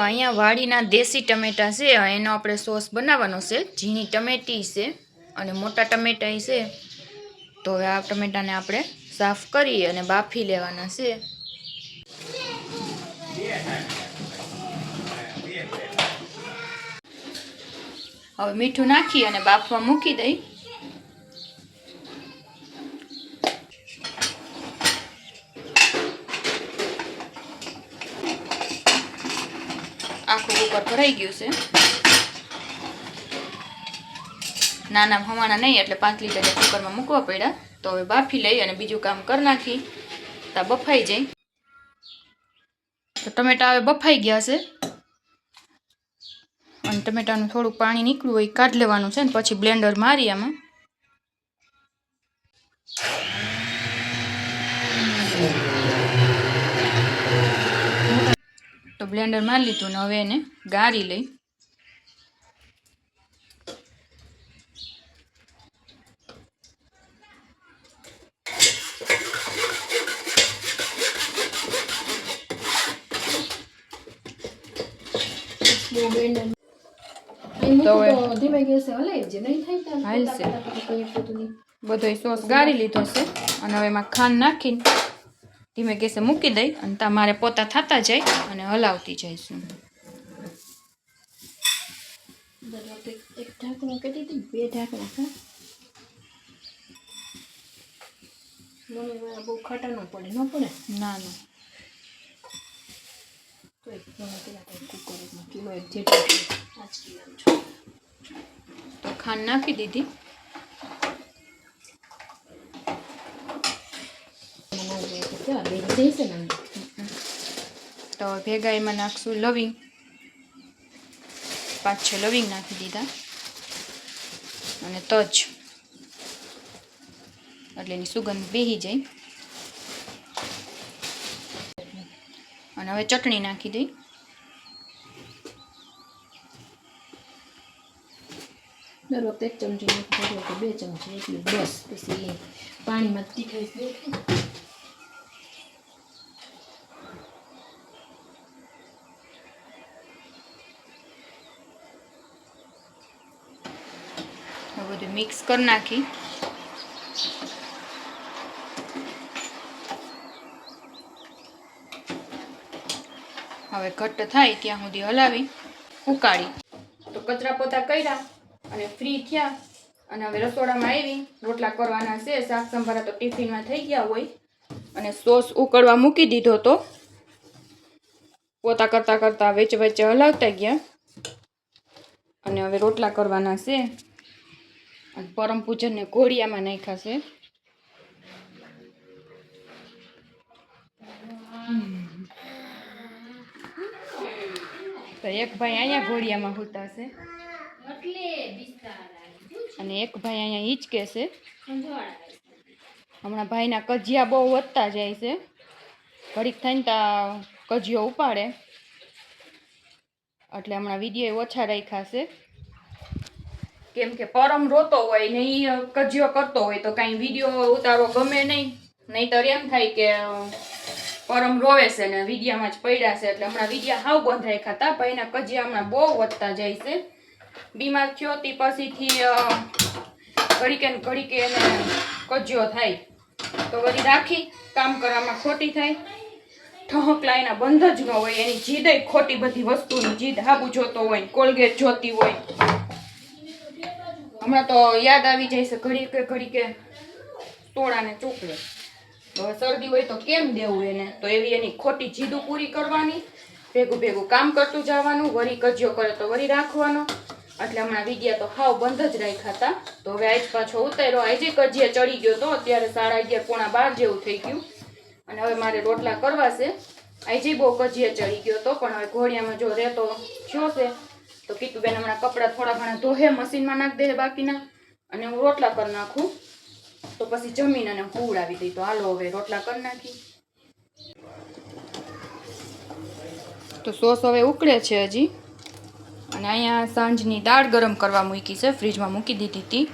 અહીંયા વાડીના દેશી ટમેટા છે, એનો આપણે સોસ બનાવવાનો છે। ઝીણી ટમેટી છે અને મોટા ટમેટા છે। તો હવે આ ટમેટાને આપણે સાફ કરી અને બાફી લેવાના છે। હવે મીઠું નાખી અને બાફવા મૂકી દઈ। આખું કુકર ભરાઈ ગયું છે। નાના હવાણા નહીં એટલે 5 લીટર કુકરમાં મૂકવા પડ્યા। તો હવે બાફી લઈ અને બીજું કામ કરી નાખી તો બફાઈ જાય। તો ટમેટા હવે બફાઈ ગયા છે અને ટમેટાનું થોડું પાણી નીકળ્યું હોય કાઢી લેવાનું છે ને પછી બ્લેન્ડર મારી આમાં। તો બ્લેન્ડર મારી લીધું ને હવે એને ગાળી લઈ। બધો સોસ ગાળી લીધો છે અને હવે એમાં ખાંડ નાખીને ધીમે ગેસે મૂકી દઈ અને તમારે પોતા થતા જાય અને હલાવતી જઈશું। એક ઢાંકણું કરી દીધી, 2 ઢાંકણા કા મને બહુ ખાટા ન પડે, ન પડે ના ના તો એક કુકરમાં કિલો એક જેટલું 5 કિલો તો ખાંડ નાખી દીધી। તો ભેગા એમાં નાખશું લવિંગ, 5-6 લવિંગ નાખી દીધા અને તજ એટલે એની સુગંધ બેસી જાય। અને હવે ચટણી નાખી દઈ। દર વખતે 1 ચમચી નાખી કે 2 ચમચી એટલું બસ, પછી પાણીમાં તીખાઈ દેખાય। બધું મિક્સ કરી નાખી। હવે ઘટ્ટ થાય ત્યાં સુધી હલાવી ઉકાળી। તો કચરા પોતા કર્યા અને ફ્રી થયા અને હવે રસોડામાં આવી રોટલા કરવાના છે। શાક સંભારા તો ટિફિનમાં થઈ ગયા હોય અને સોસ ઉકળવા મૂકી દીધો। તો પોતા કરતા કરતા વચ્ચે વચ્ચે હલાવતા ગયા અને હવે રોટલા કરવાના છે અને પરમ પૂજનને ઘોડિયામાં નાખ્યા છે। તો એક ભાઈ અહીંયા ઘોડિયામાં સૂતા છે અને એક ભાઈ અહીંયા હિંચકે છે। હમણાં ભાઈના કજિયા બહુ વધતા જાય છે, ઘડીક થઈને ત્યાં કજિયો ઉપાડે એટલે હમણાં વિડીયો ઓછા રાખ્યા છે। કેમ કે પરમ રોતો હોય ને એ કજિયો કરતો હોય તો કાંઈ વિડીયો ઉતારવો ગમે નહીં, નહીંતર એમ થાય કે પરમ રોવે છે ને વિડીયામાં જ પડ્યા છે। એટલે હમણાં વિડીયા હાવ બંધ રાખ્યા હતા। ભાઈના કજિયા હમણાં બહુ વધતા જાય છે। બીમાર થયો તે પછીથી ઘડીકે એને કજિયો થાય તો વળી રાખી કામ કરવામાં ખોટી થાય। ઠહકલા એના બંધ જ ન હોય, એની જીદ ખોટી, બધી વસ્તુની જીદ, હાબુ જોતો હોય, કોલગેટ જોતી હોય। હમણાં તો યાદ આવી જાય છે ઘડીકે તોડાને ચોકલેટ। હવે શરદી હોય તો કેમ દેવું એને, તો એવી એની ખોટી જીદું પૂરી કરવાની, ભેગું કામ કરતું જવાનું, વળી કજિયો કરે તો વળી રાખવાનો। એટલે હમણાં વિડીયા તો હાવ બંધ જ રાખ્યા હતા। તો હવે આજ પાછો ઉતાર્યો, આજે કજિયા ચડી ગયો તો અત્યારે 11:30 પોણા 12 જેવું થઈ ગયું અને હવે મારે રોટલા કરવા છે। આજે બહુ કજિયા ચડી ગયો તો પણ હવે ઘોડિયામાં જો રહેતો થયો છે તો કીટુબેન હમણાં કપડાં થોડા ઘણા ધોહે, મશીનમાં નાખી દે બાકીના અને હું રોટલા કરી નાખું તો પછી જમીન અને હુવડાવી દઈ। તો હાલો હવે રોટલા કરી નાખી। તો સોસ હવે ઉકળે છે હજી અને અહીંયા સાંજની દાળ ગરમ કરવા મૂકી છે, ફ્રીજમાં મૂકી દીધી હતી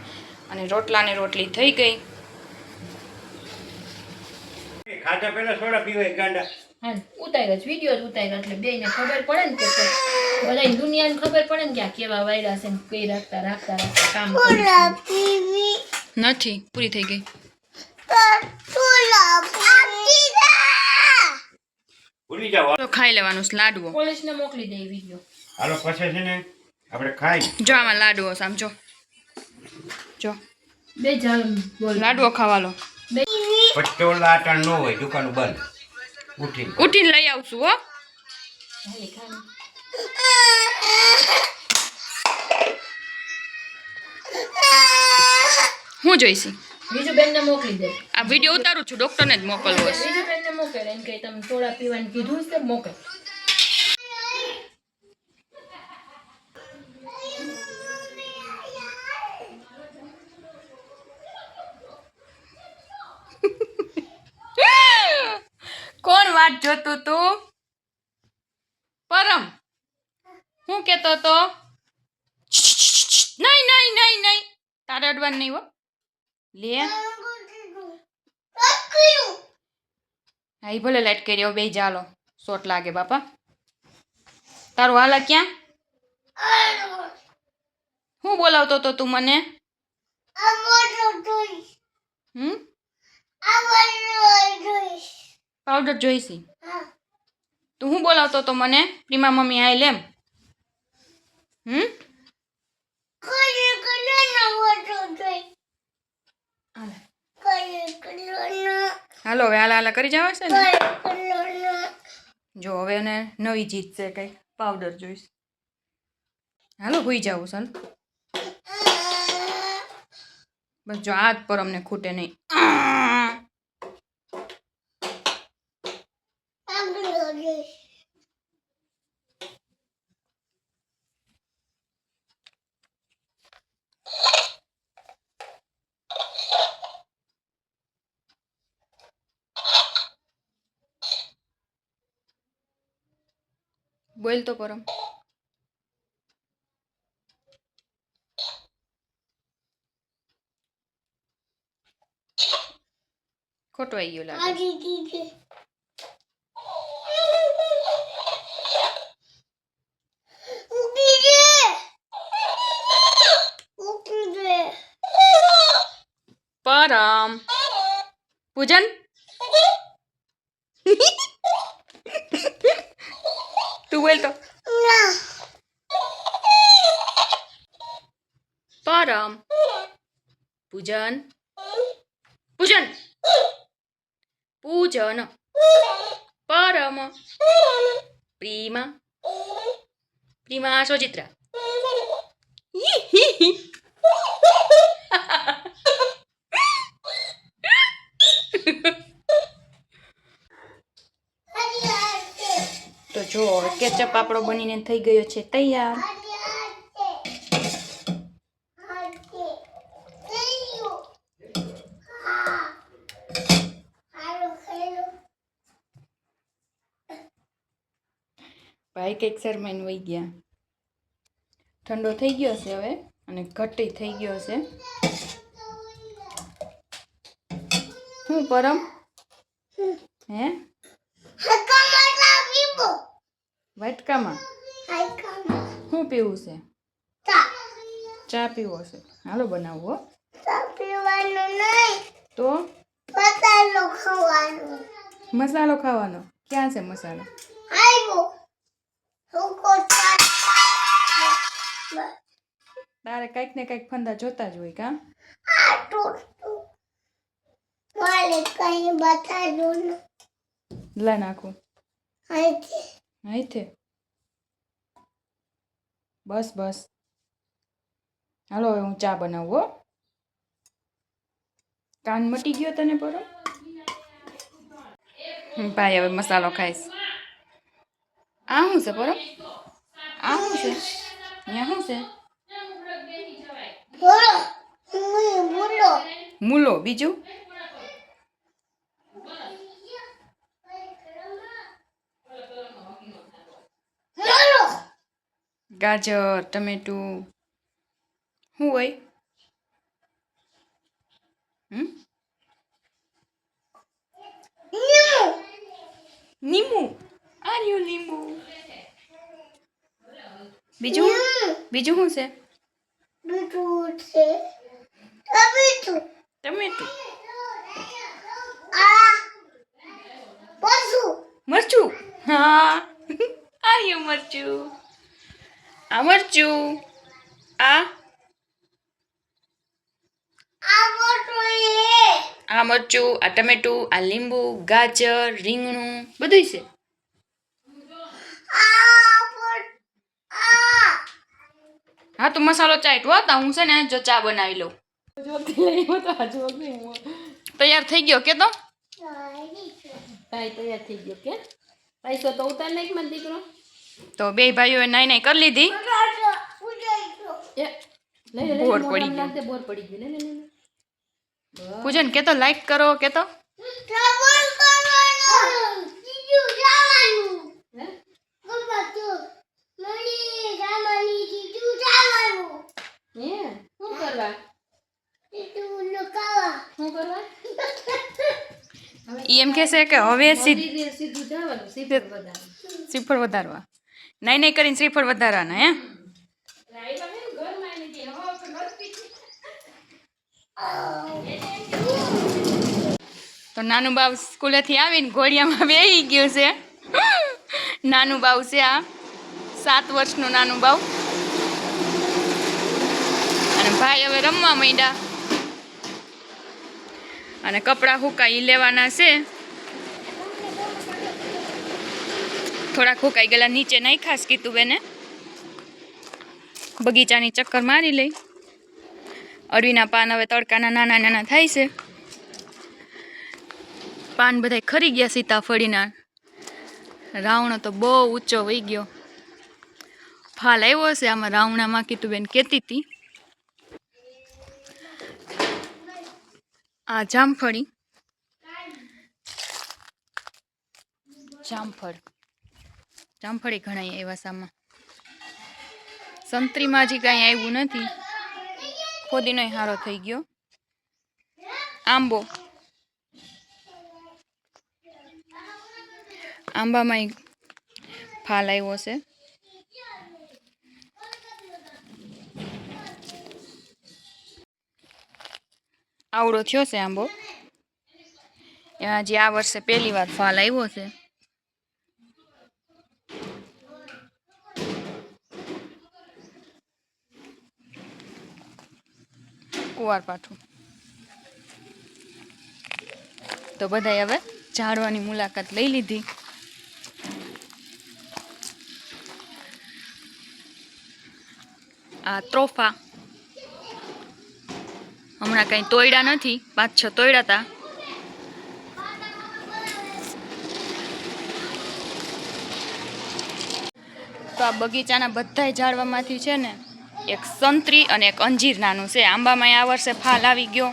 અને રોટલાને રોટલી થઈ ગઈ। ખાતા પહેલા સોડા પીવાય ગાંડા. હા ઉતાર્યો જ વિડીયો જ ઉતાર્યો એટલે બેયને ખબર પડે ને કે બધાય દુનિયાને ખબર પડે ને કે આ કેવા વાયરા છે ને કઈ રાખતા કામ કરે. નથી પૂરી થઈ ગઈ. ભૂલી જાઓ. તો ખાઈ લેવાનું છે લાડવો. પોલીસને મોકલી દે વિડીયો. હાલો પછી છે ને આપણે ખાઈ. જો આમાં લાડવો સમજો. જો બે ચાલ બોલ લાડવો ખાવા લો. પટ્ટો લાટા ન હોય દુકાન બંધ. ઉઠીને લઈ આવશું હો. હાલે ખાને. હું જોઈશી બીજું બેનને મોકલી દે. આ વિડીયો ઉતારું છું, ડોક્ટરને જ મોકલવો છે. બીજું બેનને મોકલ એમ કે તમે સોડા પીવાનું કીધું છે મોકલ. કોણ વાત જોતું તું? પરમ હું કેતો તો? નહીં નહીં નહીં નહીં તારે અડવાનું નહીં હો. લે હા ઈ ભલે લાઈટ કરી બે ચાલો શોટ લાગે બાપા. તારું હાલા ક્યાં? હું બોલાવતો તો તું મને? પાવડર જોઈશી. તું હું બોલાવતો તો મને? પ્રીમા મમ્મી આઈ લેમ. હાલો હવે હાલા હાલા કરી જવા છે ને. જો હવે એને નવી જીત છે કઈ પાવડર જોઈશ. હાલો હોઈ જાવું ચાલ. બસ જો આ જ પર અમને ખૂટે નહીં. બોલ તો પરમ. ખોટું આવી ગયું લાગે. પરમ પૂજન તું બોલ તો. પરમ પૂજન પૂજન પૂજન પરમ પ્રીમા પ્રીમા સોચિત્રા. તો જો કેચઅપ આપણો બનીને થઈ ગયો છે તૈયાર. ભાઈ કંઈક શરમાઈને વહી ગયા. ઠંડો થઈ ગયો છે હવે અને ઘટી થઈ ગયો છે. હું પરમ હે વાટકામાં શું પીવું છે? ચા પીવો છે. હાલો બનાવો. તો મસાલો ખાવાનો. ક્યાં છે મસાલો? તારે કઈક ને કઈક ફંદા જોતા જ હોય કા? લા નાખું અહીંથી. બસ બસ હાલો હવે હું ચા બનાવું હો. કાન મટી ગયો તને પરો? ભાઈ હવે મસાલો ખાઈશ. આ શું છે પરો? આ શું છે? અહીંયા શું છે? મૂલો. બીજું? ગાજર ટમેટું શું હોય? બીજું શું છે ટમેટું મરચું હા આયું મરચું આ મરચું આ મરચું આ ટમેટું આ લીંબુ ગાજર રીંગણું બધું છે હા તો મસાલો ચાટ હોતા હું છે ને જો ચા બનાવી લઉં તૈયાર થઈ ગયો કે તો તૈયાર થઈ ગયો કે પૈસો તો ઉતાર નાખ મને દીકરો તો બે ભાઈઓએ નાઈ નાઈ કરી લીધી બોર પડી ગયું બોર પડી ગયું લે પૂજન કે તો લાઈક કરો કે તો ઈ એમ કહેશે કે હવે સીધું જવાનું શ્રીફળ વધારવા નાઈ નાઈ કરીને શ્રીફળ વધારવાના હે તો નાનું બાવ સ્કૂલેથી આવીને ઘોડિયામાં બેહી ગયું છે નાનું બાવ છે આ 7 વર્ષનું નાનું બાવ અને ભાઈ હવે રમવા માંડ્યા અને કપડાં હુકાઈ લેવાના છે થોડાક હુકાઈ ગયેલા નીચે નહીં ખાસ કીધું બેને બગીચાની ચક્કર મારી લઈ અળવીના પાન હવે તડકાના નાના નાના થાય છે પાન બધા ખરી ગયા સીતાફળીના રાવણો તો બહુ ઊંચો વહી ગયો ફાલ આવ્યો છે આમાં રાવણામાં કીધું બેન કહેતી હતી આ જામફળી જામફળી ઘણા આવ્યા સામાં સંતરીમાં હજી કાંઈ આવ્યું નથી ફોદીનો હારો થઈ ગયો આંબામાં ફાલ આવ્યો છે આવડો થયો છે આંબો એમાં જે આ વર્ષે પહેલી વાર ફાલ આવ્યો છે કુંવારપાઠું તો બધાએ હવે ઝાડવાની મુલાકાત લઈ લીધી આ ત્રોફા હમણાં કંઈ તોડ્યા નથી 5-6 તોડ્યા હતા તો આ બગીચાના બધા ઝાડવામાંથી છે ને એક સંતરી અને એક અંજીર નાનું છે આંબામાં આ વર્ષે ફાલ આવી ગયો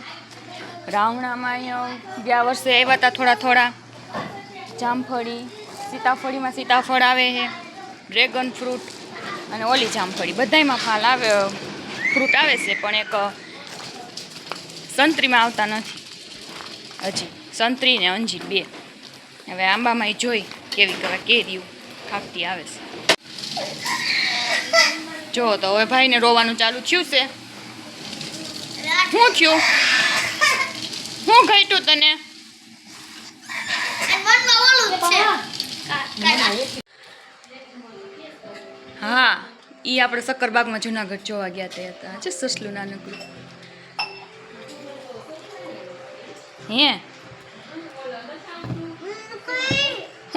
રાવણામાં ગયા વર્ષે આવ્યા હતા થોડા થોડા જામફળી સીતાફળીમાં સીતાફળ આવે છે ડ્રેગન ફ્રૂટ અને ઓલી જામફળી બધાયમાં ફાલ આવે ફ્રૂટ આવે છે પણ એક સંતરીમાં આવતા નથી હજી સંતરી ને અંજીર બે હવે આંબામાં જોઈ કેવી કેરીઓ ખાકતી આવે છે જો તો હવે ભાઈને રોવાનું ચાલુ થયું છે શું થયું શું ઘટ્યું તને હા ઈ આપણે સક્કરબાગમાં જુનાગઢ જોવા ગયા હતા છે સસલું નાનકડું હે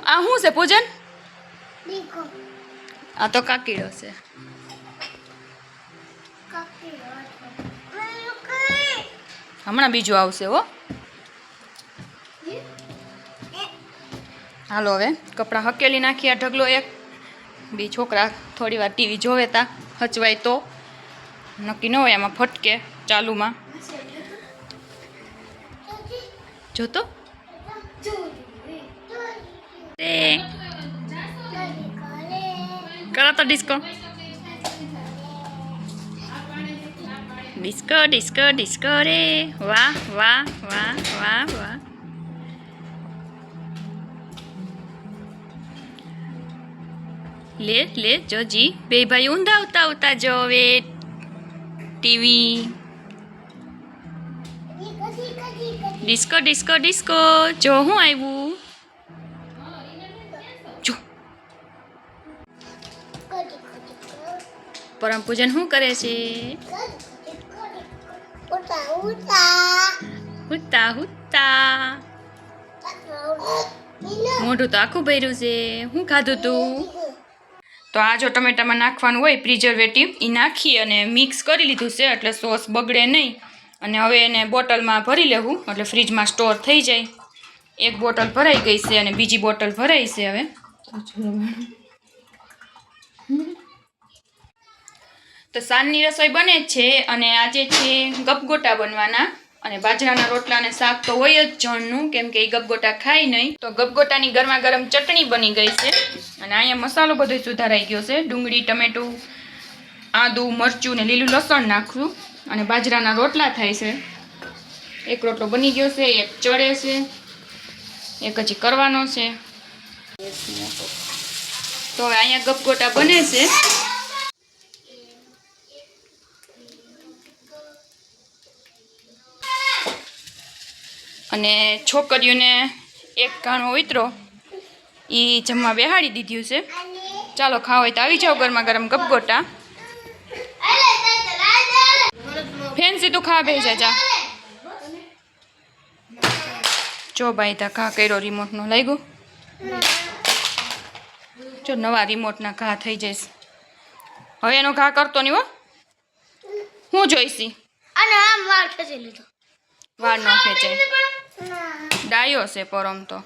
આ શું છે પૂજન આ તો કાકીડો છે હમણાં બીજું આવશે હો હાલો હવે કપડાં હકેલી નાખી આ ઢગલો એક બી છોકરા થોડી વાર ટીવી જોવે તા હચવાય તો નક્કી ન હોય એમાં ફટકે ચાલુમાં જોતો કરો તો ડિસ્કો ડિસ્કો ડિસ્કો ડિસ્કો રે વાહ વાહ વાહ વાહ વાહ લે લે જોજી બે ભાઈ ઊંધા આવતા જોવે ટીવી ડિસ્કો ડિસ્કો ડિસ્કો જો હું આવ્યું જો પરમ પૂજન શું કરે છે હુત્તા હુત્તા મોઢું તો આખું ભર્યું છે શું ખાધું તું તો આ જો ટમેટામાં નાખવાનું હોય પ્રિઝર્વેટિવ એ નાખી અને મિક્સ કરી લીધું છે એટલે સોસ બગડે નહીં અને હવે એને બોટલમાં ભરી લેવું એટલે ફ્રીજમાં સ્ટોર થઈ જાય એક બોટલ ભરાઈ ગઈ છે અને બીજી બોટલ ભરાઈ છે હવે તો સાંજની રસોઈ બને જ છે અને આજે છે ગપગોટા બનવાના અને બાજરાના રોટલા અને શાક તો હોય જ જણનું કેમ કે એ ગપગોટા ખાય નહીં તો ગપગોટાની ગરમા ગરમ ચટણી બની ગઈ છે અને અહીંયા મસાલો બધો સુધારાઈ ગયો છે ડુંગળી ટમેટું આદું મરચું ને લીલું લસણ નાખવું અને બાજરાના રોટલા થાય છે એક રોટલો બની ગયો છે એક ચડે છે એક હજી કરવાનો છે તો હવે અહીંયા ગપગોટા બને છે અને છોકરીઓને એક ઘાણો ઉતરો એ જમવા બેહાડી દીધું છે ચાલો ખાવ હોય તો આવી જાઓ ગરમા ગરમ ગપગોટા ફેન્સી તું ખા બેસી જા જો ભાઈ તા ઘા કર્યો રિમોટનો લાગ્યો જો નવા રિમોટના ઘા થઈ જશે હવે એનો ઘા કરતો નહીં હો હું જોઈશી વાર ન ખેંચાય ડાયો છે પરમ તો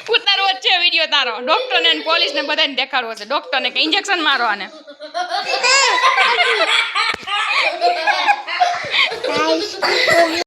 ઉતારવો જ છે વિડીયો તારો ડોક્ટરને અને પોલીસને બધાને દેખાડવો છે ડોક્ટરને કે ઇન્જેક્શન મારો આને